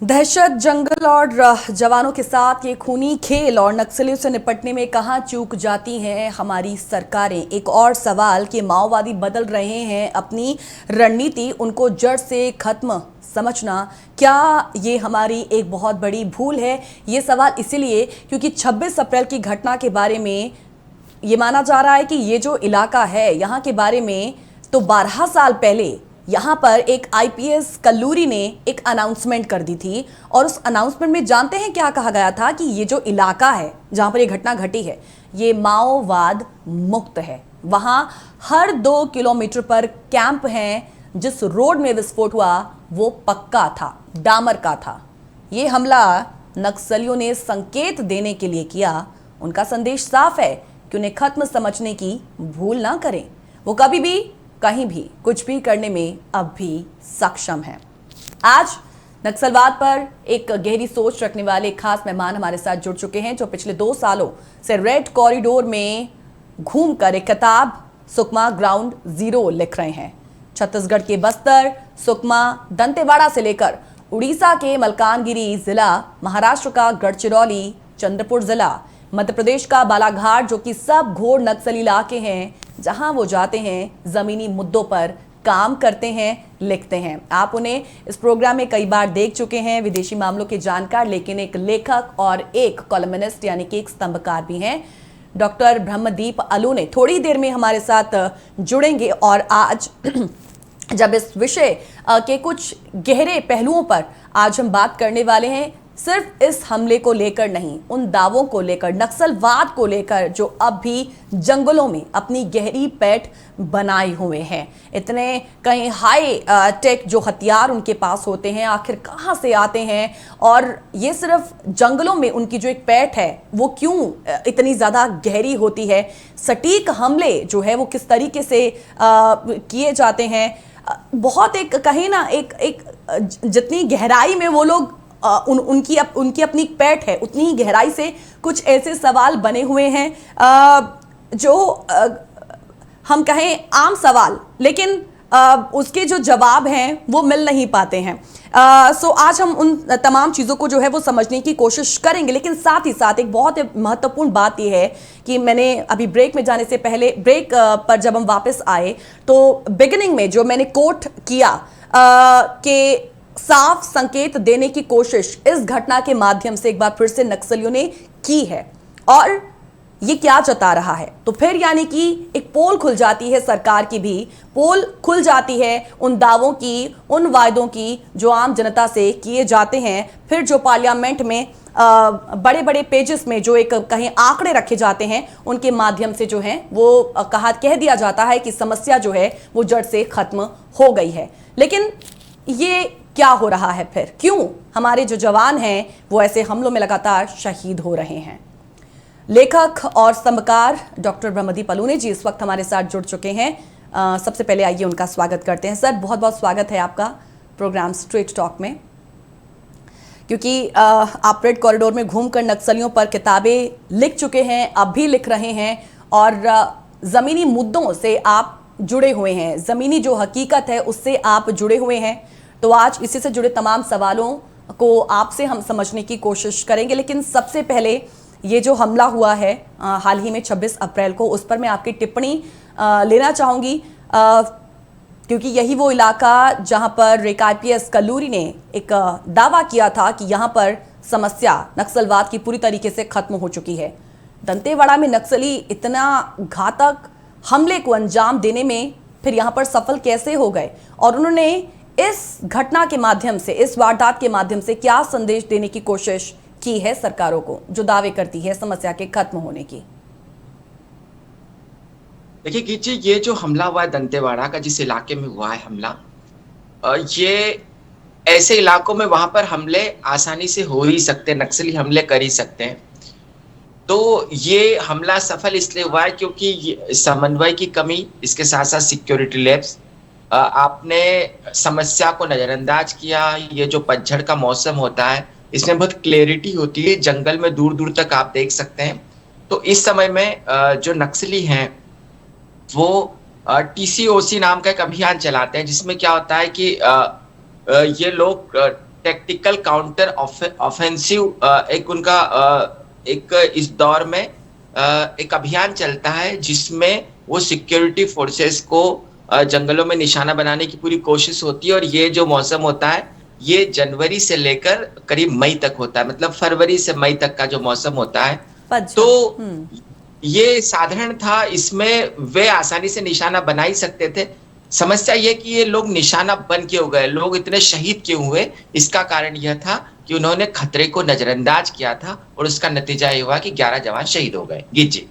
दहशत, जंगल और जवानों के साथ ये खूनी खेल और नक्सलियों से निपटने में कहां चूक जाती हैं हमारी सरकारें। एक और सवाल कि माओवादी बदल रहे हैं अपनी रणनीति, उनको जड़ से खत्म समझना, क्या ये हमारी एक बहुत बड़ी भूल है? ये सवाल इसीलिए क्योंकि 26 अप्रैल की घटना के बारे में ये माना जा रहा है कि ये जो इलाका है यहाँ के बारे में तो 12 साल पहले यहाँ पर एक आईपीएस कल्लूरी ने एक अनाउंसमेंट कर दी थी और उस अनाउंसमेंट में जानते हैं क्या कहा गया था कि ये जो इलाका है जहाँ पर ये घटना घटी है ये माओवाद मुक्त है। वहाँ हर 2 किलोमीटर पर कैंप हैं। जिस रोड में विस्फोट हुआ वो पक्का था, डामर का था। ये हमला नक्सलियों ने संकेत देने के लिए किया। उनका संदेश साफ है कि उन्हें खत्म समझने की भूल ना करें। वो कभी भी कहीं भी कुछ भी करने में अब भी सक्षम है। आज नक्सलवाद पर एक गहरी सोच रखने वाले खास मेहमान हमारे साथ जुड़ चुके हैं जो पिछले 2 सालों से रेड कॉरिडोर में घूमकर एक किताब सुकमा ग्राउंड जीरो लिख रहे हैं। छत्तीसगढ़ के बस्तर, सुकमा, दंतेवाड़ा से लेकर उड़ीसा के मलकानगिरी जिला, महाराष्ट्र का गढ़चिरौली, चंद्रपुर जिला, मध्य प्रदेश का बालाघाट, जो कि सब घोर नक्सली इलाके हैं जहां वो जाते हैं जमीनी मुद्दों पर काम करते हैं, लिखते हैं। आप उन्हें इस प्रोग्राम में कई बार देख चुके हैं, विदेशी मामलों के जानकार, लेकिन एक लेखक और एक कॉलमनिस्ट यानी कि एक स्तंभकार भी हैं। डॉक्टर ब्रह्मदीप अलूने थोड़ी देर में हमारे साथ जुड़ेंगे और आज जब इस विषय के कुछ गहरे पहलुओं पर आज हम बात करने वाले हैं, सिर्फ इस हमले को लेकर नहीं, उन दावों को लेकर, नक्सलवाद को लेकर जो अब भी जंगलों में अपनी गहरी पैठ बनाए हुए हैं। इतने कहीं हाई टेक जो हथियार उनके पास होते हैं आखिर कहाँ से आते हैं, और ये सिर्फ जंगलों में उनकी जो एक पैठ है वो क्यों इतनी ज़्यादा गहरी होती है, सटीक हमले जो है वो किस तरीके से किए जाते हैं। बहुत एक कहीं ना एक जितनी गहराई में वो लोग उनकी अपनी पैठ है, उतनी ही गहराई से कुछ ऐसे सवाल बने हुए हैं जो हम कहें आम सवाल, लेकिन उसके जो जवाब हैं वो मिल नहीं पाते हैं। सो आज हम उन तमाम चीज़ों को जो है वो समझने की कोशिश करेंगे, लेकिन साथ ही साथ एक बहुत महत्वपूर्ण बात यह है कि मैंने अभी ब्रेक में जाने से पहले, ब्रेक पर जब हम वापस आए तो बिगिनिंग में जो मैंने कोट किया कि साफ संकेत देने की कोशिश इस घटना के माध्यम से एक बार फिर से नक्सलियों ने की है, और ये क्या जता रहा है, तो फिर यानी कि एक पोल खुल जाती है, सरकार की भी पोल खुल जाती है उन दावों की, उन वायदों की जो आम जनता से किए जाते हैं। फिर जो पार्लियामेंट में बड़े बड़े पेजेस में जो एक कहीं आंकड़े रखे जाते हैं उनके माध्यम से जो है वो कह दिया जाता है कि समस्या जो है वो जड़ से खत्म हो गई है। लेकिन ये क्या हो रहा है फिर? क्यों हमारे जो जवान हैं वो ऐसे हमलों में लगातार शहीद हो रहे हैं? लेखक और स्तंभकार डॉक्टर ब्रह्मदीप अलूने जी इस वक्त हमारे साथ जुड़ चुके हैं। सबसे पहले आइए उनका स्वागत करते हैं। सर, बहुत बहुत स्वागत है आपका प्रोग्राम स्ट्रेट टॉक में, क्योंकि आप रेड कॉरिडोर में घूमकर नक्सलियों पर किताबें लिख चुके हैं, अब भी लिख रहे हैं, और ज़मीनी मुद्दों से आप जुड़े हुए हैं, ज़मीनी जो हकीकत है उससे आप जुड़े हुए हैं। तो आज इसी से जुड़े तमाम सवालों को आपसे हम समझने की कोशिश करेंगे, लेकिन सबसे पहले ये जो हमला हुआ है हाल ही में 26 अप्रैल को, उस पर मैं आपकी टिप्पणी लेना चाहूँगी, क्योंकि यही वो इलाका जहाँ पर एक आईपीएस कल्लूरी ने एक दावा किया था कि यहाँ पर समस्या नक्सलवाद की पूरी तरीके से खत्म हो चुकी है। दंतेवाड़ा में नक्सली इतना घातक हमले को अंजाम देने में फिर यहाँ पर सफल कैसे हो गए, और उन्होंने इस घटना के माध्यम से, इस वारदात के माध्यम से क्या संदेश देने की कोशिश की है सरकारों को जो दावे करती है समस्या के खत्म होने की? देखिए कीची, ये जो हमला हुआ है दंतेवाड़ा का, जिस इलाके में हुआ है हमला, ये ऐसे इलाकों में वहां पर हमले आसानी से हो ही सकते हैं, नक्सली हमले कर ही सकते हैं। तो ये हमला सफल इसलिए हुआ है क्योंकि समन्वय की कमी, इसके साथ साथ सिक्योरिटी लैप्स, आपने समस्या को नजरअंदाज किया। ये जो पतझड़ का मौसम होता है इसमें बहुत क्लैरिटी होती है, जंगल में दूर दूर तक आप देख सकते हैं। तो इस समय में जो नक्सली हैं वो टीसीओसी नाम का एक अभियान चलाते हैं, जिसमें क्या होता है कि ये लोग टेक्टिकल काउंटर ऑफेंसिव एक उनका एक इस दौर में एक अभियान चलता है जिसमें वो सिक्योरिटी फोर्सेस को जंगलों में निशाना बनाने की पूरी कोशिश होती है। और ये जो मौसम होता है ये जनवरी से लेकर करीब मई तक होता है, मतलब फरवरी से मई तक का जो मौसम होता है। अच्छा। तो ये साधारण था, इसमें वे आसानी से निशाना बना ही सकते थे। समस्या ये कि ये लोग निशाना बन क्यों गए, लोग इतने शहीद क्यों हुए, इसका कारण यह था कि उन्होंने खतरे को नजरअंदाज किया था और उसका नतीजा ये हुआ कि 11 जवान शहीद हो गए। जी।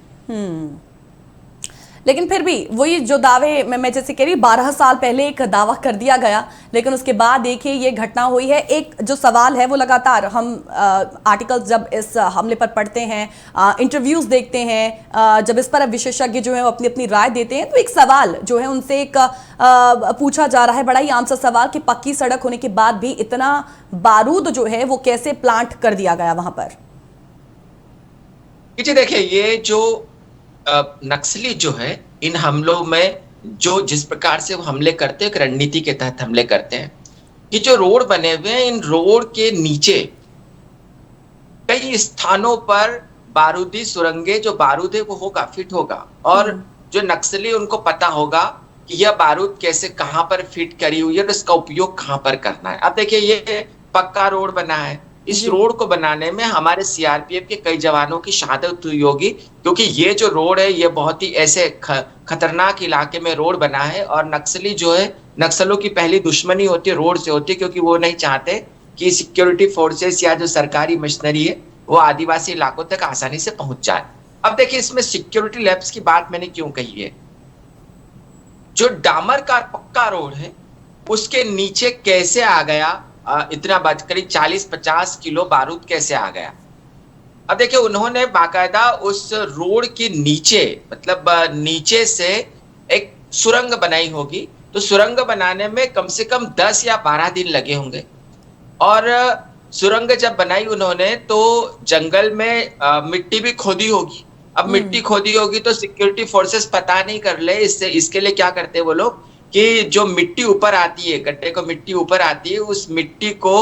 लेकिन फिर भी वही जो दावे मैं जैसे कह रही 12 साल पहले एक दावा कर दिया गया, लेकिन उसके बाद देखिए ये घटना हुई है। एक जो सवाल है वो लगातार हम आर्टिकल्स जब इस हमले पर पढ़ते हैं, इंटरव्यूज देखते हैं, जब इस पर विशेषज्ञ जो है वो अपनी अपनी राय देते हैं, तो एक सवाल जो है उनसे एक पूछा जा रहा है, बड़ा ही आम सा सवाल, कि पक्की सड़क होने के बाद भी इतना बारूद जो है वो कैसे प्लांट कर दिया गया वहां पर। देखिए ये जो नक्सली जो है इन हमलों में जो जिस प्रकार से वो हमले करते हैं, एक रणनीति के तहत हमले करते हैं कि जो रोड बने हुए हैं इन रोड के नीचे कई स्थानों पर बारूदी सुरंगें, जो बारूद है वो होगा, फिट होगा, और जो नक्सली उनको पता होगा कि यह बारूद कैसे कहां पर फिट करी हुई है और इसका उपयोग कहां पर करना है। अब देखिए ये पक्का रोड बना है, इस रोड को बनाने में हमारे सीआरपीएफ के कई जवानों की शहादत हुई होगी, क्योंकि ये जो रोड है ये बहुत ही ऐसे खतरनाक इलाके में रोड बना है। और नक्सली जो है, नक्सलों की पहली दुश्मनी होती है रोड से होती है, क्योंकि वो नहीं चाहते कि सिक्योरिटी फोर्सेस या जो सरकारी मशीनरी है वो आदिवासी इलाकों तक आसानी से पहुंच जाए। अब देखिए इसमें सिक्योरिटी लैब्स की बात मैंने क्यों कही है, जो डामर का पक्का रोड है उसके नीचे कैसे आ गया इतना करीब 40-50 किलो बारूद कैसे आ गया। अब देखिए उन्होंने बाकायदा उस रोड के नीचे, मतलब नीचे से एक सुरंग बनाई होगी, तो सुरंग बनाने में कम से कम 10 या 12 दिन लगे होंगे। और सुरंग जब बनाई उन्होंने तो जंगल में मिट्टी भी खोदी होगी। अब मिट्टी खोदी होगी तो सिक्योरिटी फोर्सेस पता नहीं कर ले, इसके लिए क्या करते हैं वो लोग कि जो मिट्टी ऊपर आती है, गड्ढे को मिट्टी ऊपर आती है, उस मिट्टी को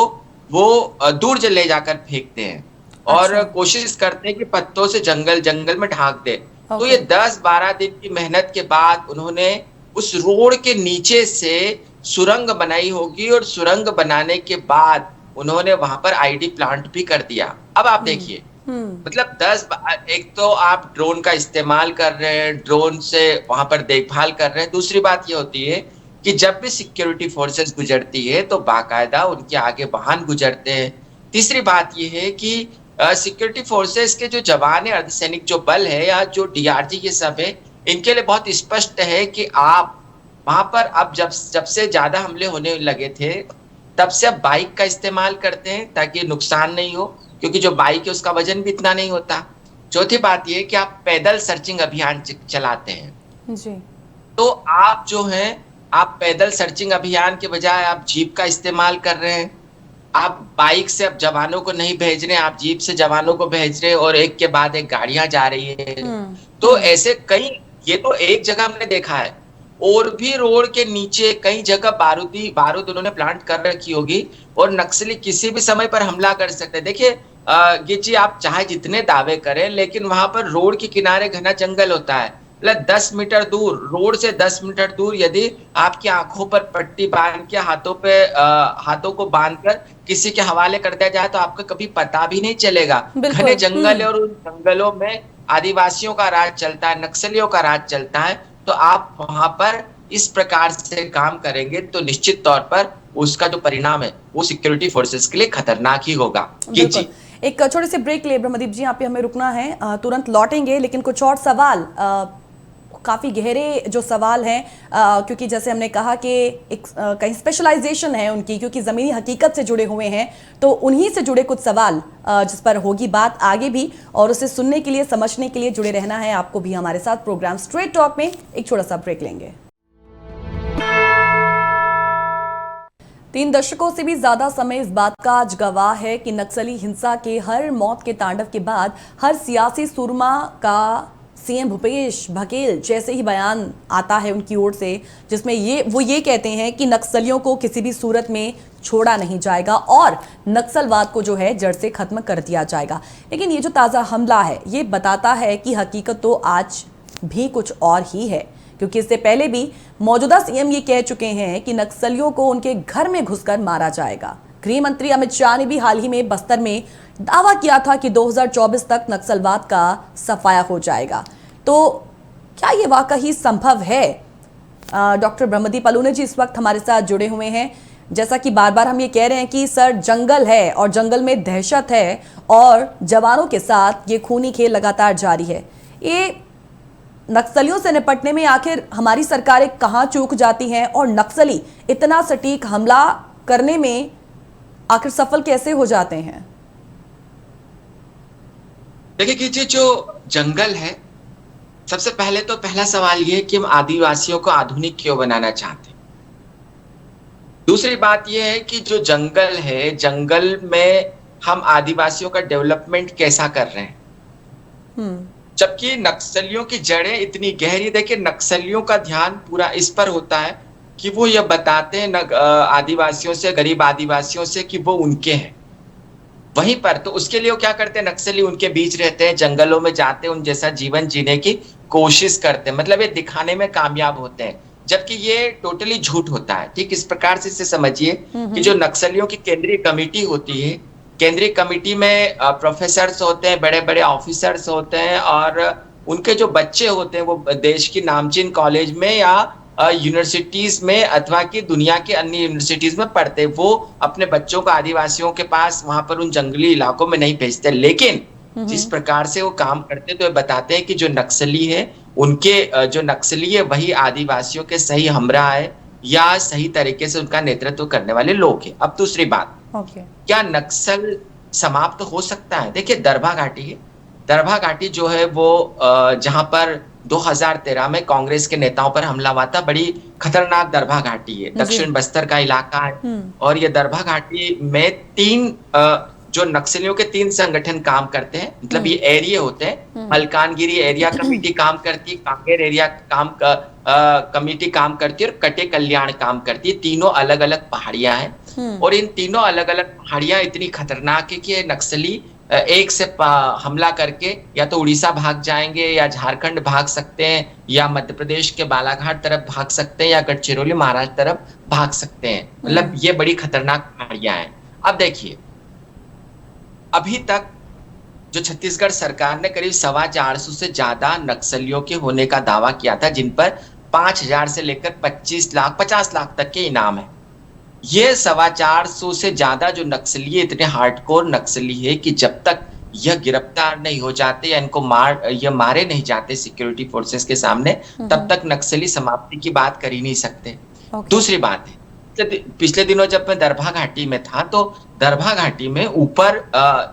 वो दूर ले जाकर फेंकते हैं और कोशिश करते हैं कि पत्तों से जंगल में ढांक दे। तो ये 10-12 दिन की मेहनत के बाद उन्होंने उस रोड के नीचे से सुरंग बनाई होगी, और सुरंग बनाने के बाद उन्होंने वहां पर आईडी प्लांट भी कर दिया। अब आप देखिए, मतलब एक तो आप ड्रोन का इस्तेमाल कर रहे हैं, ड्रोन से वहां पर देखभाल कर रहे हैं। दूसरी बात ये होती है कि जब भी सिक्योरिटी फोर्सेस गुजरती है तो बाकायदा उनके आगे वाहन गुजरते हैं। तीसरी बात ये है कि सिक्योरिटी फोर्सेस के जो जवान है, अर्धसैनिक जो बल है या जो डीआरजी ये सब है, इनके लिए बहुत स्पष्ट है कि आप वहां पर अब जब से ज्यादा हमले होने लगे थे तब से अब बाइक का इस्तेमाल करते हैं ताकि नुकसान नहीं हो, क्योंकि जो बाइक है उसका वजन भी इतना नहीं होता। चौथी बात यह है कि आप पैदल सर्चिंग अभियान चलाते हैं जी। तो आप जो है आप पैदल सर्चिंग अभियान के बजाय आप जीप का इस्तेमाल कर रहे हैं। आप बाइक से अब जवानों को नहीं भेज रहे, आप जीप से जवानों को भेज रहे और एक के बाद एक गाड़ियां जा रही है। तो ऐसे कई, ये तो एक जगह हमने देखा है, और भी रोड के नीचे कई जगह बारूद उन्होंने प्लांट कर रखी होगी और नक्सली किसी भी समय पर हमला कर सकते हैं। देखिए ये जी आप चाहे जितने दावे करें, लेकिन वहां पर रोड के किनारे घना जंगल होता है। मतलब 10 मीटर दूर, रोड से 10 मीटर दूर यदि आपकी आंखों पर पट्टी बांध के हाथों को बांधकर किसी के हवाले कर दिया जाए तो आपको कभी पता भी नहीं चलेगा। घने जंगल है और उन जंगलों में आदिवासियों का राज चलता है, नक्सलियों का राज चलता है। तो आप वहां पर इस प्रकार से काम करेंगे तो निश्चित तौर पर उसका जो परिणाम है वो सिक्योरिटी फोर्सेस के लिए खतरनाक ही होगा। जी एक छोटे से ब्रेक ले ब्रह्मदीप जी, यहाँ पे हमें रुकना है, तुरंत लौटेंगे, लेकिन कुछ और सवाल, काफ़ी गहरे जो सवाल हैं, क्योंकि जैसे हमने कहा कि एक कहीं स्पेशलाइजेशन है उनकी, क्योंकि ज़मीनी हकीकत से जुड़े हुए हैं, तो उन्हीं से जुड़े कुछ सवाल जिस पर होगी बात आगे भी, और उसे सुनने के लिए, समझने के लिए जुड़े रहना है आपको भी हमारे साथ प्रोग्राम स्ट्रेट टॉक में। एक छोटा सा ब्रेक लेंगे। 3 दशकों से भी ज्यादा समय इस बात का आज गवाह है कि नक्सली हिंसा के हर मौत के तांडव के बाद हर सियासी सुरमा का सीएम भूपेश बघेल जैसे ही बयान आता है उनकी ओर से, जिसमें वो ये कहते हैं कि नक्सलियों को किसी भी सूरत में छोड़ा नहीं जाएगा और नक्सलवाद को जो है जड़ से खत्म कर दिया जाएगा। लेकिन ये जो ताज़ा हमला है ये बताता है कि हकीकत तो आज भी कुछ और ही है, क्योंकि इससे पहले भी मौजूदा सीएम ये कह चुके हैं कि नक्सलियों को उनके घर में घुसकर मारा जाएगा। गृह मंत्री अमित शाह ने भी हाल ही में बस्तर में दावा किया था कि 2024 तक नक्सलवाद का सफाया हो जाएगा। तो क्या ये वाकई संभव है? डॉक्टर ब्रह्मदीप अलूने जी इस वक्त हमारे साथ जुड़े हुए हैं। जैसा कि बार बार हम ये कह रहे हैं कि सर जंगल है और जंगल में दहशत है और जवानों के साथ ये खूनी खेल लगातार जारी है। ये नक्सलियों से निपटने में आखिर हमारी सरकारें कहां चूक जाती हैं और नक्सली इतना सटीक हमला करने में आखिर सफल कैसे हो जाते हैं? देखिए कि जो जंगल है, सबसे पहले तो पहला सवाल ये है कि हम आदिवासियों को आधुनिक क्यों बनाना चाहते हैं। दूसरी बात यह है कि जो जंगल है, जंगल में हम आदिवासियों का डेवलपमेंट कैसा कर रहे हैं, जबकि नक्सलियों की जड़ें इतनी गहरी। देखिए नक्सलियों का ध्यान पूरा इस पर होता है कि वो ये बताते हैं आदिवासियों से, गरीब आदिवासियों से कि वो उनके हैं। वहीं पर तो उसके लिए वो क्या करते हैं, नक्सली उनके बीच रहते हैं, जंगलों में जाते हैं, उन जैसा जीवन जीने की कोशिश करते हैं, मतलब ये दिखाने में कामयाब होते हैं, जबकि ये टोटली झूठ होता है। ठीक इस प्रकार से इसे समझिए कि जो नक्सलियों की केंद्रीय कमेटी होती है, केंद्रीय कमेटी में प्रोफेसर्स होते हैं, बड़े बड़े ऑफिसर्स होते हैं और उनके जो बच्चे होते हैं वो देश की नामचीन कॉलेज में या यूनिवर्सिटीज में अथवा कि दुनिया के अन्य यूनिवर्सिटीज में पढ़ते हैं। वो अपने बच्चों को आदिवासियों के पास वहां पर उन जंगली इलाकों में नहीं भेजते, लेकिन जिस प्रकार से वो काम करते तो ये बताते हैं कि जो नक्सली है उनके जो नक्सली है वही आदिवासियों के सही हमरा है या सही तरीके से उनका नेतृत्व करने वाले लोग हैं। अब दूसरी बात, क्या नक्सल समाप्त हो सकता है? देखिए दरभा घाटी है, दरभा घाटी जो है वो जहां पर 2013 में कांग्रेस के नेताओं पर हमला हुआ था, बड़ी खतरनाक दरभा घाटी है, दक्षिण बस्तर का इलाका है। और ये दरभा घाटी में जो नक्सलियों के 3 संगठन काम करते हैं, मतलब ये एरिया होते हैं। मलकानगिरी एरिया कमेटी काम करती है, कांकेर एरिया कमेटी काम करती है और कटे कल्याण काम करती है। तीनों अलग अलग पहाड़ियां हैं और इन तीनों अलग अलग पहाड़ियां इतनी खतरनाक है कि नक्सली एक से हमला करके या तो उड़ीसा भाग जाएंगे या झारखंड भाग सकते हैं या मध्य प्रदेश के बालाघाट तरफ भाग सकते हैं या गढ़चिरौली महाराष्ट्र तरफ भाग सकते हैं। मतलब ये बड़ी खतरनाक पहाड़ियां हैं। अब देखिए अभी तक जो छत्तीसगढ़ सरकार ने करीब 450 से ज्यादा नक्सलियों के होने का दावा किया था, जिन पर 5000 से लेकर 25 लाख 50 लाख तक के इनाम है। ये 450 से ज्यादा जो नक्सली इतने हार्डकोर नक्सली है कि जब तक यह गिरफ्तार नहीं हो जाते या इनको मारे नहीं जाते सिक्योरिटी फोर्सेस के सामने, तब तक नक्सली समाप्ति की बात कर ही नहीं सकते। दूसरी बात है, पिछले दिनों जब मैं दरभा घाटी में था तो दरभा घाटी में ऊपर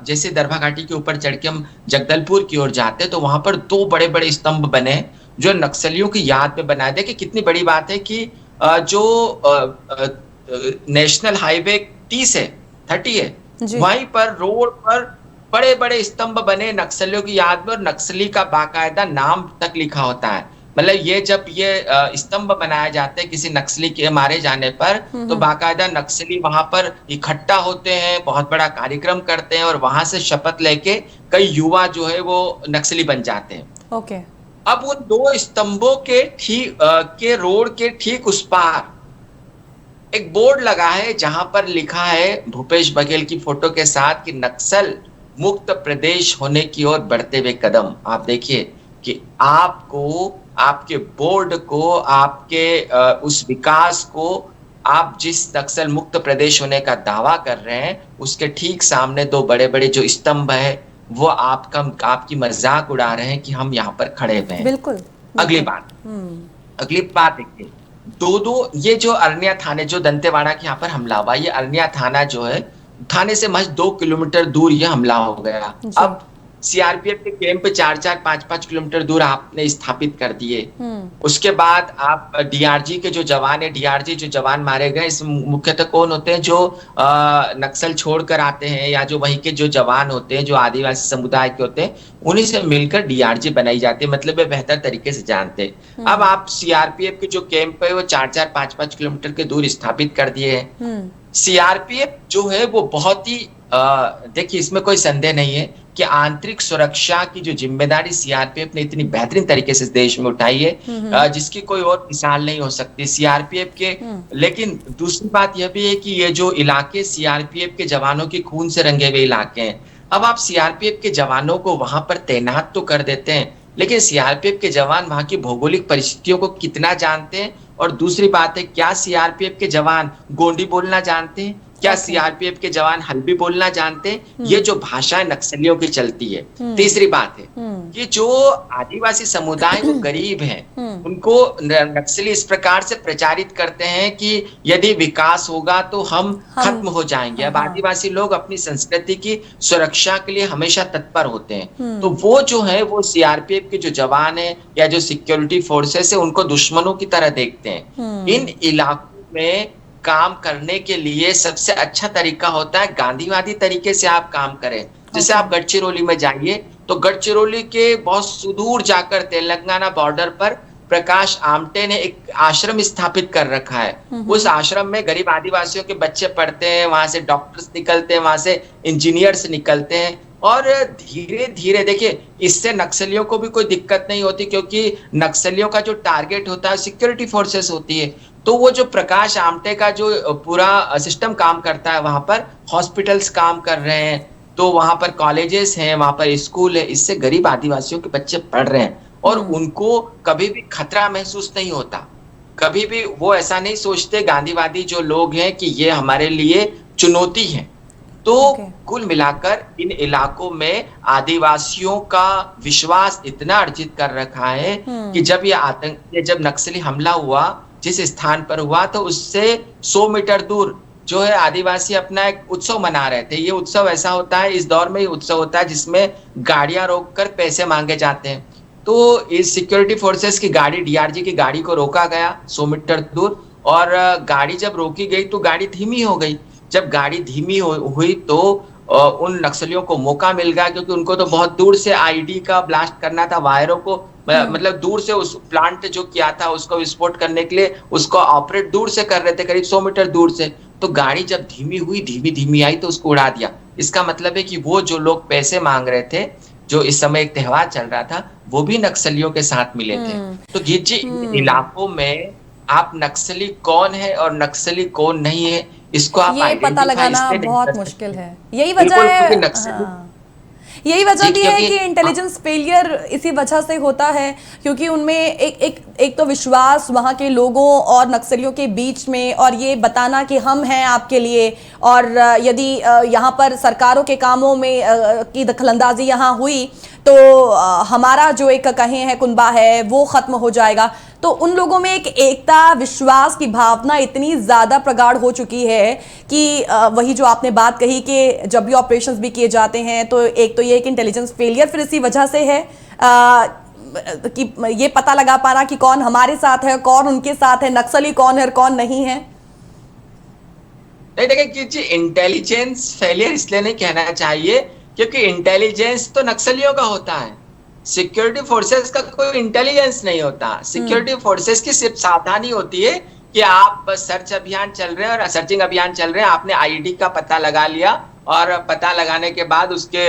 जैसे दरभा घाटी के ऊपर चढ़ के हम जगदलपुर की ओर जाते तो वहां पर 2 बड़े बड़े स्तंभ बने जो नक्सलियों की याद में बनाए। देखिए कितनी बड़ी बात है कि जो नेशनल हाईवे 30 है वहीं पर रोड पर बड़े बड़े स्तंभ बने नक्सलियों की याद में और नक्सली का बाकायदा नाम तक लिखा होता है। मतलब ये जब ये स्तंभ बनाया जाते हैं किसी नक्सली के मारे जाने पर तो बाकायदा नक्सली वहां पर इकट्ठा होते हैं, बहुत बड़ा कार्यक्रम करते हैं और वहां से शपथ लेके कई युवा जो है वो नक्सली बन जाते हैं। अब उन 2 स्तंभों के रोड के ठीक उस पार एक बोर्ड लगा है जहां पर लिखा है भूपेश बघेल की फोटो के साथ कि नक्सल मुक्त प्रदेश होने की ओर बढ़ते हुए कदम। आप देखिए कि आपको, आपके बोर्ड को, आपके उस विकास को, आप जिस नक्सल मुक्त प्रदेश होने का दावा कर रहे हैं उसके ठीक सामने 2 बड़े बड़े जो स्तंभ है वो आपकी मजाक उड़ा रहे हैं कि हम यहाँ पर खड़े हुए हैं। बिल्कुल। अगली बात देखिए, 2 ये जो अरनिया थाने, जो दंतेवाड़ा के यहाँ पर हमला हुआ, ये अरनिया थाना जो है थाने से महज 2 किलोमीटर दूर ये हमला हो गया। अब सीआरपीएफ के कैंप 4-4, 5-5 किलोमीटर दूर आपने स्थापित कर दिए। उसके बाद आप डीआरजी के जो जवान है, डीआरजी जो जवान मारे गए, इस मुख्यतः कौन होते हैं, जो नक्सल छोड़कर आते हैं या जो वहीं के जो जवान होते हैं, जो आदिवासी समुदाय के होते हैं, उन्हीं से मिलकर डीआरजी बनाई जाती है। मतलब वे बेहतर तरीके से जानते हैं। अब आप सीआरपीएफ के जो कैंप है वो 4-4, 5-5 किलोमीटर के दूर स्थापित कर दिए हैं। सीआरपीएफ जो है वो बहुत ही देखिए, इसमें कोई संदेह नहीं है कि आंतरिक सुरक्षा की जो जिम्मेदारी सीआरपीएफ ने इतनी बेहतरीन तरीके से देश में उठाई है, जिसकी कोई और मिसाल नहीं हो सकती सीआरपीएफ के। लेकिन दूसरी बात यह भी है कि ये जो इलाके सीआरपीएफ के जवानों के खून से रंगे हुए इलाके हैं, अब आप सीआरपीएफ के जवानों को वहां पर तैनात तो कर देते हैं, लेकिन सीआरपीएफ के जवान वहां की भौगोलिक परिस्थितियों को कितना जानते हैं? और दूसरी बात है, क्या सीआरपीएफ के जवान गोंडी बोलना जानते हैं? क्या सीआरपीएफ के जवान हल्बी बोलना जानते हैं? ये जो भाषाएं नक्सलियों की चलती है। तीसरी बात है कि जो आदिवासी समुदाय वो गरीब हैं, उनको नक्सली इस प्रकार से प्रचारित करते हैं कि यदि विकास होगा तो हम खत्म हो जाएंगे। अब आदिवासी लोग अपनी संस्कृति की सुरक्षा के लिए हमेशा तत्पर होते हैं। तो वो जो है वो सीआरपीएफ के जो जवान है या जो सिक्योरिटी फोर्सेस है, उनको दुश्मनों की तरह देखते हैं। इन इलाकों में काम करने के लिए सबसे अच्छा तरीका होता है गांधीवादी तरीके से आप काम करें। जैसे आप गढ़चिरौली में जाइए तो गढ़चिरौली के बहुत सुदूर जाकर तेलंगाना बॉर्डर पर प्रकाश आमटे ने एक आश्रम स्थापित कर रखा है। उस आश्रम में गरीब आदिवासियों के बच्चे पढ़ते हैं, वहां से डॉक्टर्स निकलते हैं, वहां से इंजीनियर्स निकलते हैं। और धीरे धीरे देखिए, इससे नक्सलियों को भी कोई दिक्कत नहीं होती, क्योंकि नक्सलियों का जो टारगेट होता है सिक्योरिटी फोर्सेस होती है। तो वो जो प्रकाश आमटे का जो पूरा सिस्टम काम करता है, वहां पर हॉस्पिटल्स काम कर रहे हैं, तो वहां पर कॉलेजेस हैं, वहां पर स्कूल है, इससे गरीब आदिवासियों के बच्चे पढ़ रहे हैं और उनको कभी भी खतरा महसूस नहीं होता। कभी भी वो ऐसा नहीं सोचते गांधीवादी जो लोग हैं कि ये हमारे लिए चुनौती है। तो कुल मिलाकर इन इलाकों में आदिवासियों का विश्वास इतना अर्जित कर रखा है कि जब नक्सली हमला हुआ, जिस स्थान पर हुआ, तो उससे 100 मीटर दूर जो है आदिवासी अपना एक उत्सव मना रहे थे। ये उत्सव ऐसा होता है, इस दौर में ये उत्सव होता है जिसमें गाड़ियां रोककर पैसे मांगे जाते हैं। तो इस सिक्योरिटी फोर्सेस की गाड़ी, डीआरजी की गाड़ी को रोका गया 100 मीटर दूर, और गाड़ी जब रोकी गई तो गाड़ी धीमी हो गई। जब गाड़ी धीमी हुई तो उन नक्सलियों को मौका मिल गया, क्योंकि उनको तो बहुत दूर से आईडी का ब्लास्ट करना था, वायरों को मतलब दूर से उस प्लांट जो किया था उसको विस्फोट करने के लिए उसको ऑपरेट दूर से कर रहे थे, करीब 100 मीटर दूर से। तो गाड़ी जब धीमी हुई, धीमी आई तो उसको उड़ा दिया। इसका मतलब है कि वो जो लोग पैसे मांग रहे थे, जो इस समय एक त्योहार चल रहा था, वो भी नक्सलियों के साथ मिले थे। तो गीत जी, इन इलाकों में आप नक्सली कौन है और नक्सली कौन नहीं है, इसको आप ये पता लगाना बहुत मुश्किल है। यही वजह है, यही वजह भी है कि इंटेलिजेंस फेलियर इसी वजह से होता है, क्योंकि उनमें एक तो विश्वास वहाँ के लोगों और नक्सलियों के बीच में, और ये बताना कि हम हैं आपके लिए, और यदि यहाँ पर सरकारों के कामों में की दखलंदाजी यहाँ हुई तो हमारा जो एक कहे है कुनबा है वो खत्म हो जाएगा। तो उन लोगों में एक एकता, विश्वास की भावना इतनी ज़्यादा प्रगाढ़ हो चुकी है कि वही जो आपने बात कही कि जब भी ऑपरेशंस भी किए जाते हैं तो एक तो ये एक इंटेलिजेंस फेलियर फिर इसी वजह से है कि ये पता लगा पाना कि कौन हमारे साथ है, कौन उनके साथ है, नक्सली कौन है और कौन नहीं है। नहीं, देखिए, इंटेलिजेंस फेलियर इसलिए नहीं कहना चाहिए क्योंकि इंटेलिजेंस तो नक्सलियों का होता है, सिक्योरिटी फोर्सेस का कोई इंटेलिजेंस नहीं होता। सिक्योरिटी फोर्सेस की सिर्फ सावधानी होती है कि आप सर्च अभियान चल रहे हैं और सर्चिंग अभियान चल रहे हैं, आपने आईडी का पता लगा लिया और पता लगाने के बाद उसके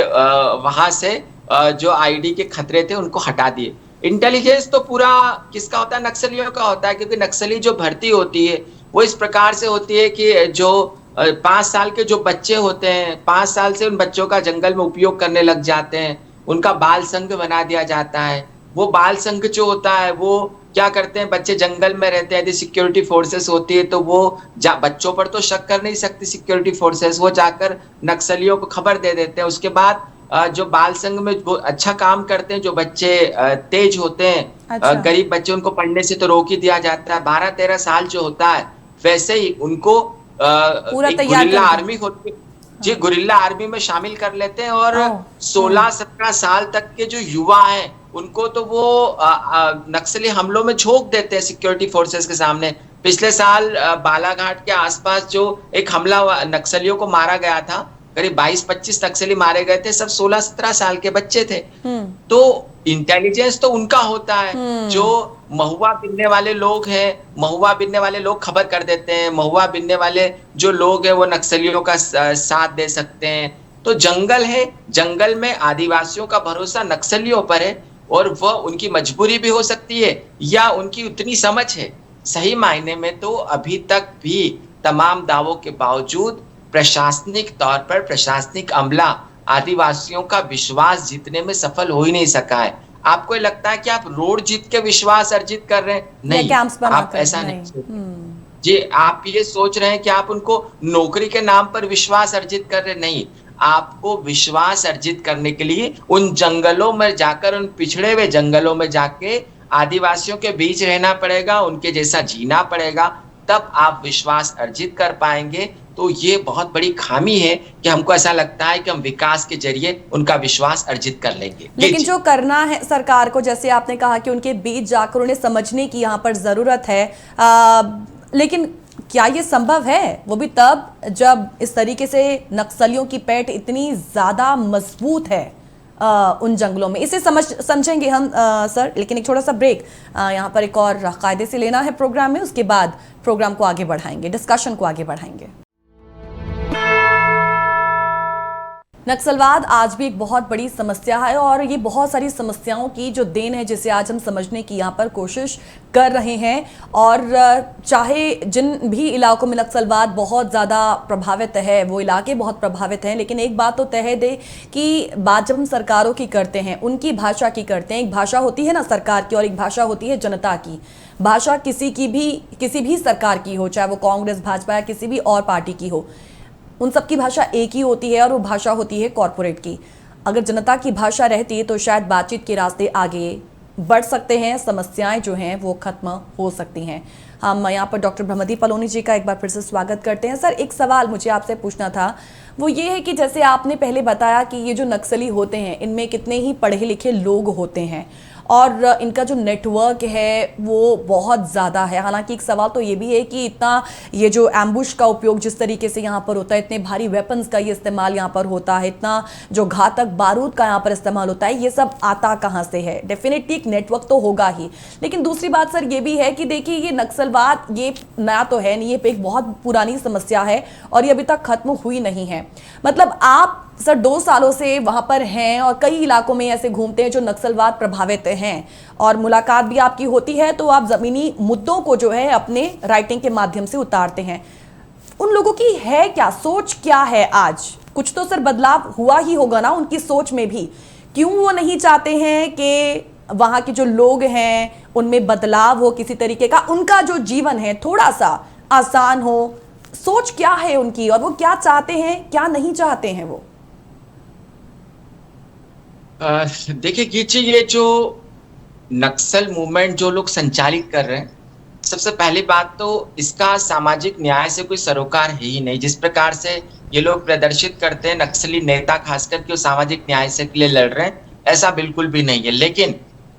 वहां से जो आईडी के खतरे थे उनको हटा दिए। इंटेलिजेंस तो पूरा किसका होता है? नक्सलियों का होता है, क्योंकि नक्सली जो भर्ती होती है वो इस प्रकार से होती है कि जो 5 साल के जो बच्चे होते हैं, 5 साल से उन बच्चों का जंगल में उपयोग करने लग जाते हैं, उनका बाल संघ बना दिया जाता है। वो बाल संघ जो होता है वो क्या करते हैं, बच्चे जंगल में रहते हैं, यदि सिक्योरिटी फोर्सेस होती है तो वो बच्चों पर तो शक कर नहीं सकती सिक्योरिटी फोर्सेस, वो जाकर नक्सलियों को खबर दे देते हैं। उसके बाद जो बाल संघ में वो अच्छा काम करते हैं, जो बच्चे तेज होते हैं, अच्छा। गरीब बच्चे, उनको पढ़ने से तो रोक ही दिया जाता है। 12-13 साल जो होता है वैसे ही उनको पूरा तैयार आर्मी होती है, ये गुरिल्ला आर्मी में शामिल कर लेते हैं और ओह, 16-17 साल तक के जो युवा हैं उनको तो वो नक्सली हमलों में झोंक देते हैं सिक्योरिटी फोर्सेस के सामने। पिछले साल बालाघाट के आसपास जो एक हमला नक्सलियों को मारा गया था, करीब 22-25 नक्सली मारे गए थे, सब 16-17 साल के बच्चे थे। तो इंटेलिजेंस तो उनका होता है, जो महुआ बिनने वाले लोग हैं, महुआ बिनने वाले लोग खबर कर देते हैं, महुआ बिनने वाले जो लोग हैं वो नक्सलियों का साथ दे सकते हैं। तो जंगल है, जंगल में आदिवासियों का भरोसा नक्सलियों पर है और वह उनकी मजबूरी भी हो सकती है या उनकी उतनी समझ है। सही मायने में तो अभी तक भी तमाम दावों के बावजूद प्रशासनिक तौर पर प्रशासनिक अमला आदिवासियों का विश्वास जीतने में सफल हो ही नहीं सका है। आपको लगता है कि आप रोड जीत के विश्वास अर्जित कर रहे हैं? नहीं, आप ऐसा नहीं सोच जी। आप ये सोच रहे हैं कि आप उनको नौकरी के नाम पर विश्वास अर्जित कर रहे? नहीं, आपको विश्वास अर्जित करने के लिए उन जंगलों में जाकर, उन पिछड़े हुए जंगलों में जाके आदिवासियों के बीच रहना पड़ेगा, उनके जैसा जीना पड़ेगा, तब आप विश्वास अर्जित कर पाएंगे। तो ये बहुत बड़ी खामी है कि हमको ऐसा लगता है कि हम विकास के जरिए उनका विश्वास अर्जित कर लेंगे। लेकिन जो करना है सरकार को, जैसे आपने कहा कि उनके बीच जाकर उन्हें समझने की यहाँ पर जरूरत है, लेकिन क्या ये संभव है? वो भी तब जब इस तरीके से नक्सलियों की पैठ इतनी ज्यादा मजबूत है उन जंगलों में। इसे समझेंगे हम सर, लेकिन एक छोटा सा ब्रेक यहाँ पर एक और कायदे से लेना है प्रोग्राम में, उसके बाद प्रोग्राम को आगे बढ़ाएंगे, डिस्कशन को आगे बढ़ाएंगे। नक्सलवाद आज भी एक बहुत बड़ी समस्या है और ये बहुत सारी समस्याओं की जो देन है, जिसे आज हम समझने की यहाँ पर कोशिश कर रहे हैं। और चाहे जिन भी इलाकों में नक्सलवाद बहुत ज़्यादा प्रभावित है, वो इलाके बहुत प्रभावित हैं, लेकिन एक बात तो तय दे कि बात जब हम सरकारों की करते हैं, उनकी भाषा की करते हैं। एक भाषा होती है ना सरकार की और एक भाषा होती है जनता की। भाषा किसी भी सरकार की हो, चाहे वो कांग्रेस, भाजपा या किसी भी और पार्टी की हो, उन सब की भाषा एक ही होती है और वो भाषा होती है कॉरपोरेट की। अगर जनता की भाषा रहती है तो शायद बातचीत के रास्ते आगे बढ़ सकते हैं, समस्याएं जो हैं वो खत्म हो सकती हैं। हम यहाँ पर डॉक्टर ब्रह्मदीप पलोनी जी का एक बार फिर से स्वागत करते हैं। सर, एक सवाल मुझे आपसे पूछना था, वो ये है कि जैसे आपने पहले बताया कि ये जो नक्सली होते हैं इनमें कितने ही पढ़े लिखे लोग होते हैं और इनका जो नेटवर्क है वो बहुत ज़्यादा है। हालांकि एक सवाल तो ये भी है कि इतना ये जो एम्बुश का उपयोग जिस तरीके से यहाँ पर होता है, इतने भारी वेपन्स का ये इस्तेमाल यहाँ पर होता है, इतना जो घातक बारूद का यहाँ पर इस्तेमाल होता है, ये सब आता कहाँ से है? डेफिनेटली एक नेटवर्क तो होगा ही। लेकिन दूसरी बात सर ये भी है कि देखिए, ये नक्सलवाद ये नया तो है नहीं, ये एक बहुत पुरानी समस्या है और ये अभी तक खत्म हुई नहीं है। मतलब आप सर 2 सालों से वहां पर हैं और कई इलाकों में ऐसे घूमते हैं जो नक्सलवाद प्रभावित हैं और मुलाकात भी आपकी होती है, तो आप जमीनी मुद्दों को जो है अपने राइटिंग के माध्यम से उतारते हैं। उन लोगों की है क्या सोच, क्या है आज? कुछ तो सर बदलाव हुआ ही होगा ना उनकी सोच में भी। क्यों वो नहीं चाहते हैं कि वहां के जो लोग हैं उनमें बदलाव हो, किसी तरीके का उनका जो जीवन है थोड़ा सा आसान हो? सोच क्या है उनकी और वो क्या चाहते हैं, क्या नहीं चाहते हैं वो? देखिए गीची, ये जो नक्सल मूवमेंट जो लोग संचालित कर रहे हैं, सबसे पहली बात तो इसका सामाजिक न्याय से कोई सरोकार है ही नहीं। जिस प्रकार से ये लोग प्रदर्शित करते हैं नक्सली नेता खासकर कि वो सामाजिक न्याय से के लिए लड़ रहे हैं, ऐसा बिल्कुल भी नहीं है। लेकिन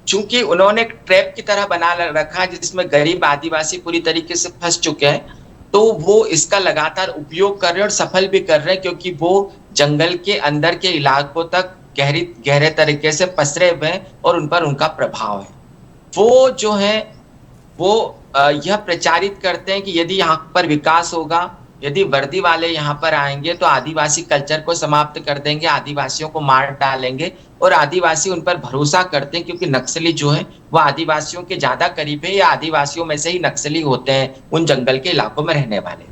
चूंकि उन्होंने एक ट्रैप की तरह बना रखा है जिसमें गरीब आदिवासी पूरी तरीके से फंस चुके हैं, तो वो इसका लगातार उपयोग कर रहे हैं और सफल भी कर रहे हैं, क्योंकि वो जंगल के अंदर के इलाकों तक गहरे तरीके से पसरे हुए हैं और उन पर उनका प्रभाव है। वो जो है वो यह प्रचारित करते हैं कि यदि यहाँ पर विकास होगा, यदि वर्दी वाले यहाँ पर आएंगे तो आदिवासी कल्चर को समाप्त कर देंगे, आदिवासियों को मार डालेंगे। और आदिवासी उन पर भरोसा करते हैं क्योंकि नक्सली जो है वो आदिवासियों के ज्यादा करीब है या आदिवासियों में से ही नक्सली होते हैं उन जंगल के इलाकों में रहने वाले।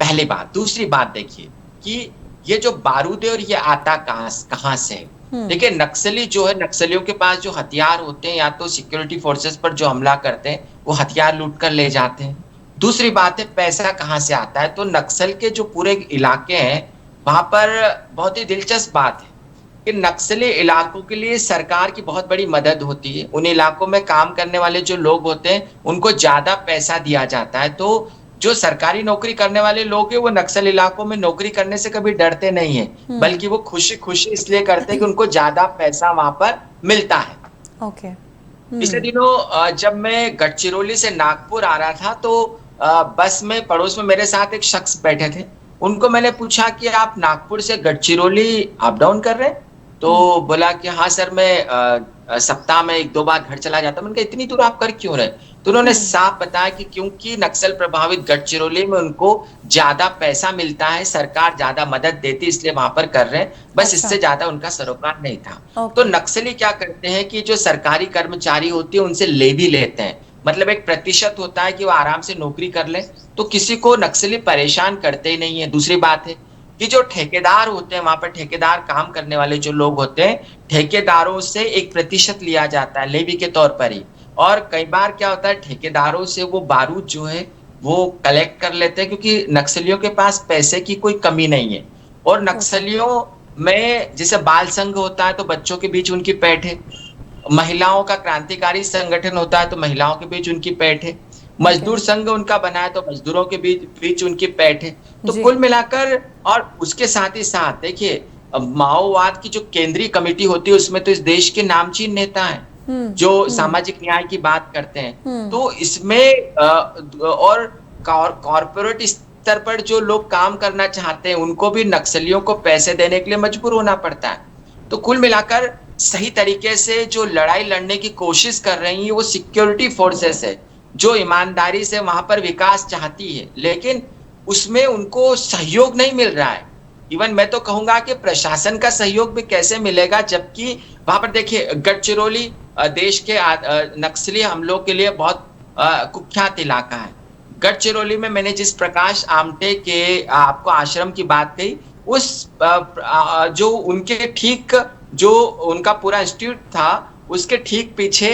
पहली बात। दूसरी बात देखिए कि ये जो बारूद है और ये आता कहाँ से है। देखिए, नक्सली जो है, नक्सलियों के पास जो हथियार होते हैं या तो सिक्योरिटी फोर्सेस पर जो हमला करते हैं वो हथियार लूट कर ले जाते हैं। दूसरी बात है पैसा कहाँ से आता है। तो नक्सल के जो पूरे इलाके हैं वहां पर बहुत ही दिलचस्प बात है कि नक्सली इलाकों के लिए सरकार की बहुत बड़ी मदद होती है। उन इलाकों में काम करने वाले जो लोग होते हैं उनको ज्यादा पैसा दिया जाता है। तो जो सरकारी नौकरी करने वाले लोग हैं वो नक्सल इलाकों में नौकरी करने से कभी डरते नहीं है, बल्कि वो खुशी खुशी इसलिए करते हैं कि उनको ज्यादा पैसा वहां पर मिलता है। ओके। पिछले दिनों जब मैं गढ़चिरौली से नागपुर आ रहा था तो बस में पड़ोस में मेरे साथ एक शख्स बैठे थे। उनको मैंने पूछा कि आप नागपुर से गढ़चिरौली अप डाउन कर रहे हैं? तो बोला कि हाँ सर, मैं सप्ताह में 1-2 बार घर चला जाता हूँ। मैंने कहा इतनी दूर आप कर क्यों रहे? तो उन्होंने साफ बताया कि क्योंकि नक्सल प्रभावित गढ़चिरौली में उनको ज्यादा पैसा मिलता है, सरकार ज्यादा मदद देती, इसलिए वहां पर कर रहे हैं, बस अच्छा। इससे ज्यादा उनका सरोकार नहीं था। तो ओके। नक्सली क्या करते हैं कि जो सरकारी कर्मचारी होते हैं उनसे ले भी लेते हैं, मतलब एक प्रतिशत होता है कि वो आराम से नौकरी कर ले, तो किसी को नक्सली परेशान करते ही नहीं है। दूसरी बात है कि जो ठेकेदार होते हैं, वहां पर ठेकेदार काम करने वाले जो लोग होते हैं, ठेकेदारों से 1% लिया जाता है लेवी के तौर पर ही। और कई बार क्या होता है, ठेकेदारों से वो बारूद जो है वो कलेक्ट कर लेते हैं, क्योंकि नक्सलियों के पास पैसे की कोई कमी नहीं है। और ओके। नक्सलियों में जैसे बाल संघ होता है तो बच्चों के बीच उनकी पैठ है, महिलाओं का क्रांतिकारी संगठन होता है तो महिलाओं के बीच उनकी पैठ है, ओके। मजदूर संघ उनका बना है तो मजदूरों के बीच बीच उनकी पैठ है। तो जी। कुल मिलाकर, और उसके साथ ही साथ देखिए, अब माओवाद की जो केंद्रीय कमेटी होती है उसमें तो इस देश के नामचीन नेता हैं हम्म। जो हम्म। सामाजिक न्याय की बात करते हैं। हम्म। तो इसमें और कॉर्पोरेट स्तर पर जो लोग काम करना चाहते हैं उनको भी नक्सलियों को पैसे देने के लिए मजबूर होना पड़ता है। तो कुल मिलाकर सही तरीके से जो लड़ाई लड़ने की कोशिश कर रही है वो सिक्योरिटी फोर्सेस है, जो ईमानदारी से वहां पर विकास चाहती है, लेकिन उसमें उनको सहयोग नहीं मिल रहा है। इवन मैं तो कहूंगा कि प्रशासन का सहयोग भी कैसे मिलेगा, जबकि वहां पर देखिए गढ़चिरौली देश के नक्सली हमलों के लिए बहुत कुख्यात इलाका है। गढ़चिरौली में मैंने जिस प्रकाश आमटे के आपको आश्रम की बात कही, उस जो उनके ठीक, जो उनका पूरा इंस्टीट्यूट था उसके ठीक पीछे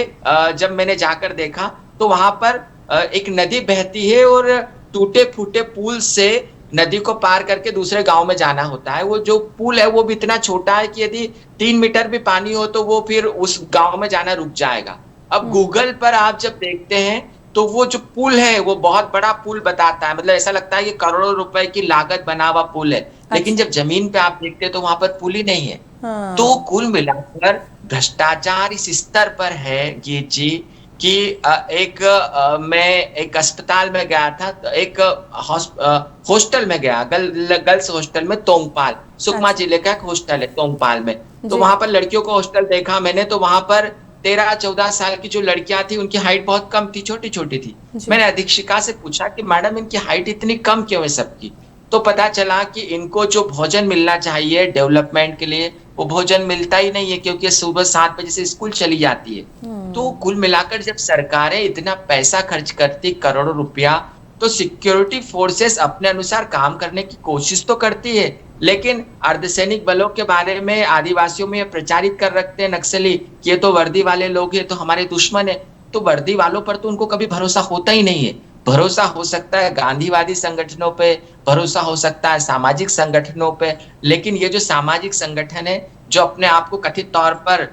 जब मैंने जाकर देखा तो वहां पर एक नदी बहती है और टूटे फूटे पुल से नदी को पार करके दूसरे गांव में जाना होता है। वो जो पुल है वो भी इतना छोटा है कि यदि 3 मीटर भी पानी हो तो वो फिर उस गांव में जाना रुक जाएगा। अब गूगल पर आप जब देखते हैं तो वो जो पुल है वो बहुत बड़ा पुल बताता है, मतलब ऐसा लगता है कि करोड़ों रुपए की लागत बना हुआ पुल है, लेकिन अच्छा। जब जमीन पे आप देखते हैं तो वहां पर पुल ही नहीं है। तो हाँ। कुल मिलाकर भ्रष्टाचार इस स्तर पर है ये जी कि मैं एक अस्पताल में गया था, तो एक हॉस्टल में गया, गर्ल्स हॉस्टल में, तोंगपाल, सुकमा अच्छा। जिले का एक हॉस्टल है तोंगपाल में। तो जी। वहां पर लड़कियों का हॉस्टल देखा मैंने, तो वहां पर 13-14 साल की जो लड़कियां थी उनकी हाइट बहुत कम थी, छोटी छोटी थी। जी। मैंने अधीक्षिका से पूछा कि मैडम इनकी हाइट इतनी कम क्यों है सबकी? तो पता चला कि इनको जो भोजन मिलना चाहिए डेवलपमेंट के लिए वो भोजन मिलता ही नहीं है, क्योंकि सुबह 7 बजे से स्कूल चली जाती है। तो कुल मिलाकर जब सरकारें इतना पैसा खर्च करती, करोड़ों रुपया, तो सिक्योरिटी फोर्सेस अपने अनुसार काम करने की कोशिश तो करती है, लेकिन अर्धसैनिक बलों के बारे में आदिवासियों में प्रचारित कर रखते हैं नक्सली कि ये तो वर्दी वाले लोग हैं, तो हमारे दुश्मन है। तो वर्दी वालों पर तो उनको कभी भरोसा होता ही नहीं है। भरोसा हो सकता है गांधीवादी संगठनों पे, भरोसा हो सकता है सामाजिक संगठनों पे, लेकिन ये जो सामाजिक संगठन है जो अपने आप को कथित तौर पर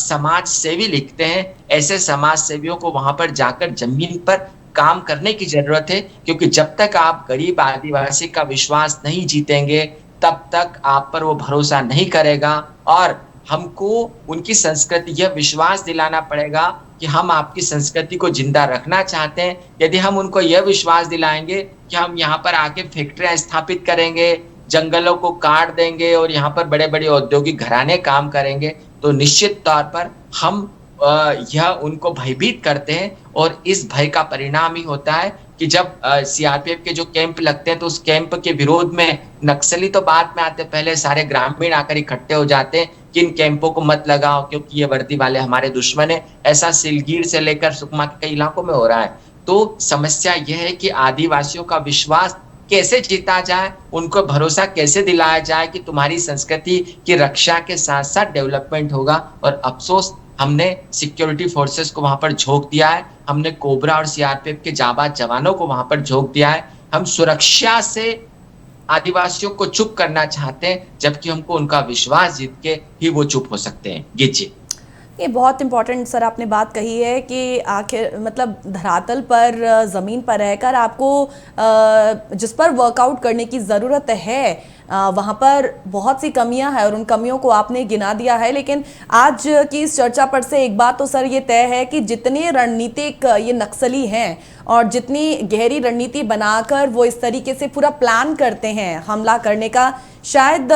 समाज सेवी लिखते हैं, ऐसे समाज सेवियों को वहां पर जाकर जमीन पर काम करने की जरूरत है, क्योंकि जब तक आप गरीब आदिवासी का विश्वास नहीं जीतेंगे तब तक आप पर वो भरोसा नहीं करेगा। और हमको उनकी संस्कृति, यह विश्वास दिलाना पड़ेगा कि हम आपकी संस्कृति को जिंदा रखना चाहते हैं। यदि हम उनको यह विश्वास दिलाएंगे कि हम यहाँ पर आके फैक्ट्रियां स्थापित करेंगे, जंगलों को काट देंगे और यहाँ पर बड़े बड़े औद्योगिक घराने काम करेंगे, तो निश्चित तौर पर हम यह उनको भयभीत करते हैं। और इस भय का परिणाम ही होता है कि जब सीआरपीएफ के जो कैंप लगते हैं तो उस कैंप के विरोध में नक्सली तो बाद में आते, पहले सारे ग्रामीण आकर इकट्ठे हो जाते हैं कि इन कैंपों को मत लगाओ क्योंकि ये वर्दी वाले हमारे दुश्मन है। ऐसा सिलगीर से लेकर सुकमा के कई इलाकों में हो रहा है। तो समस्या यह है कि आदिवासियों का विश्वास कैसे जीता जाए, उनको भरोसा कैसे दिलाया जाए कि तुम्हारी संस्कृति की रक्षा के साथ साथ डेवलपमेंट होगा। और अफसोस हमने सिक्योरिटी फोर्सेस को वहां पर झोंक दिया है, हमने कोबरा और सीआरपीएफ के जाबाज जवानों को वहां पर झोंक दिया है। हम सुरक्षा से आदिवासियों को चुप करना चाहते हैं, जबकि हमको उनका विश्वास जीत के ही वो चुप हो सकते हैं। जी। ये बहुत इम्पोर्टेंट सर आपने बात कही है कि आखिर मतलब धरातल पर ज़मीन पर रहकर आपको जिस पर वर्कआउट करने की ज़रूरत है वहाँ पर बहुत सी कमियां हैं और उन कमियों को आपने गिना दिया है। लेकिन आज की इस चर्चा पर से एक बात तो सर ये तय है कि जितने रणनीतिक ये नक्सली हैं और जितनी गहरी रणनीति बनाकर वो इस तरीके से पूरा प्लान करते हैं हमला करने का, शायद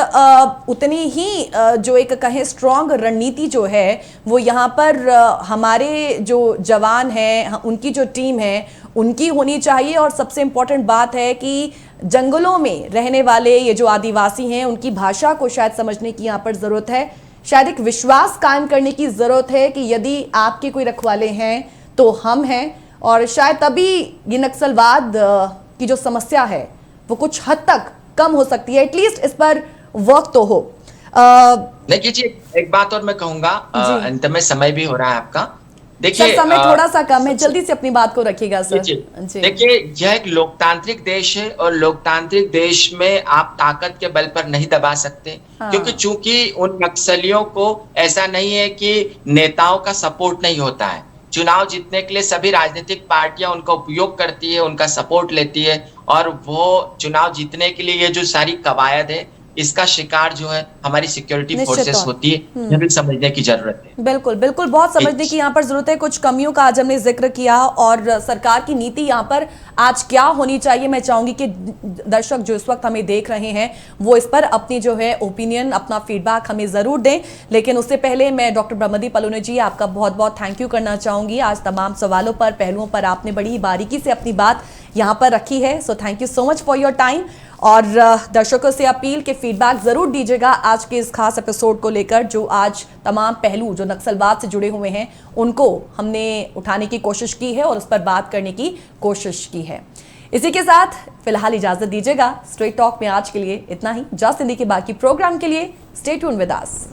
उतनी ही जो एक कहें स्ट्रॉन्ग रणनीति जो है वो यहाँ पर हमारे जो जवान हैं उनकी जो टीम है उनकी होनी चाहिए। और सबसे इम्पोर्टेंट बात है कि जंगलों में रहने वाले ये जो आदिवासी हैं उनकी भाषा को शायद समझने की यहाँ पर ज़रूरत है। शायद एक विश्वास कायम करने की ज़रूरत है कि यदि आपके कोई रखवाले हैं तो हम हैं, और शायद तभी ये नक्सलवाद की जो समस्या है वो कुछ हद तक कम हो सकती है। एटलीस्ट इस पर वर्क तो हो। देखिए जी, एक बात और मैं कहूंगा, अंत में समय भी हो रहा है आपका। देखिए समय थोड़ा सा कम है, जल्दी से अपनी बात को रखिएगा सर। देखिए, यह एक लोकतांत्रिक देश है और लोकतांत्रिक देश में आप ताकत के बल पर नहीं दबा सकते। क्योंकि चूंकि उन नक्सलियों को ऐसा नहीं है कि नेताओं का सपोर्ट नहीं होता है। चुनाव जीतने के लिए सभी राजनीतिक पार्टियां उनका उपयोग करती है, उनका सपोर्ट लेती है, और वो चुनाव जीतने के लिए ये जो सारी कवायद है इसका शिकार जो है हमारी सिक्योरिटी फोर्सेस होती है। ये भी समझने की जरूरत है। बिल्कुल बिल्कुल, बहुत समझने की यहाँ पर जरूरत है। कुछ कमियों का आज हमने जिक्र किया और सरकार की नीति यहाँ पर आज क्या होनी चाहिए, मैं चाहूंगी कि दर्शक जो इस वक्त हमें देख रहे हैं वो इस पर अपनी जो है ओपिनियन, अपना फीडबैक हमें जरूर दें। लेकिन उससे पहले मैं डॉक्टर ब्रह्मदीप पलोने जी आपका बहुत बहुत थैंक यू करना चाहूंगी। आज तमाम सवालों पर, पहलुओं पर आपने बड़ी बारीकी से अपनी बात यहाँ पर रखी है। So thank you so much for your time. और दर्शकों से अपील कि फीडबैक जरूर दीजिएगा आज के इस खास एपिसोड को लेकर, जो आज तमाम पहलू जो नक्सलवाद से जुड़े हुए हैं उनको हमने उठाने की कोशिश की है और उस पर बात करने की कोशिश की है। इसी के साथ फिलहाल इजाजत दीजिएगा। स्ट्रेट टॉक में आज के लिए इतना ही। जा सिंधी के बाकी प्रोग्राम के लिए स्टे ट्यून विद अस।